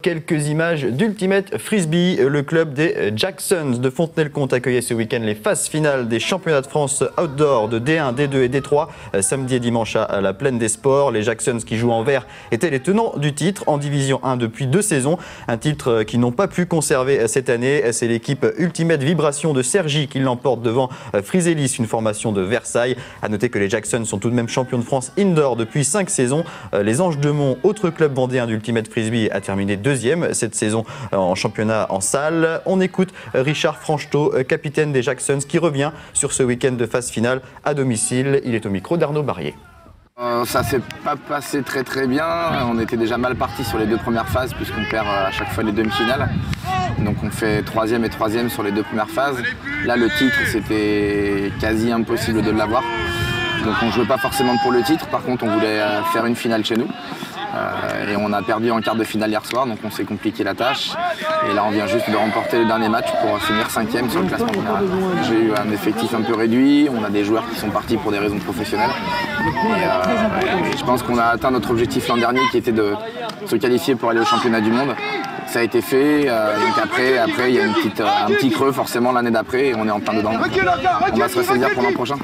Quelques images d'Ultimate Frisbee. Le club des Jacksons de Fontenay-le-Comte accueillait ce week-end les phases finales des championnats de France outdoor de D1, D2 et D3. Samedi et dimanche à la Plaine des Sports. Les Jacksons qui jouent en vert étaient les tenants du titre en Division 1 depuis 2 saisons. Un titre qu'ils n'ont pas pu conserver cette année. C'est l'équipe Ultimate Vibration de Cergy qui l'emporte devant Frisélis, une formation de Versailles. A noter que les Jacksons sont tout de même champions de France indoor depuis 5 saisons. Les Anges de Mont, autre club vendéen d'Ultimate Frisbee, a terminé deuxième cette saison en championnat en salle. On écoute Richard Franchetot, capitaine des Jacksons, qui revient sur ce week-end de phase finale à domicile. Il est au micro d'Arnaud Barrier. Ça s'est pas passé très bien. On était déjà mal parti sur les 2 premières phases puisqu'on perd à chaque fois les demi-finales. Donc on fait 3e et 3e sur les 2 premières phases. Là le titre c'était quasi impossible de l'avoir. Donc on jouait pas forcément pour le titre. Par contre on voulait faire une finale chez nous. Et on a perdu en quart de finale hier soir, donc on s'est compliqué la tâche. Et là on vient juste de remporter le dernier match pour finir 5e sur le classement général. J'ai eu un effectif un peu réduit, on a des joueurs qui sont partis pour des raisons professionnelles. Et je pense qu'on a atteint notre objectif l'an dernier qui était de se qualifier pour aller au championnat du monde. Ça a été fait, donc après il y a un petit creux forcément l'année d'après et on est en plein dedans. On va se ressaisir pour l'an prochain.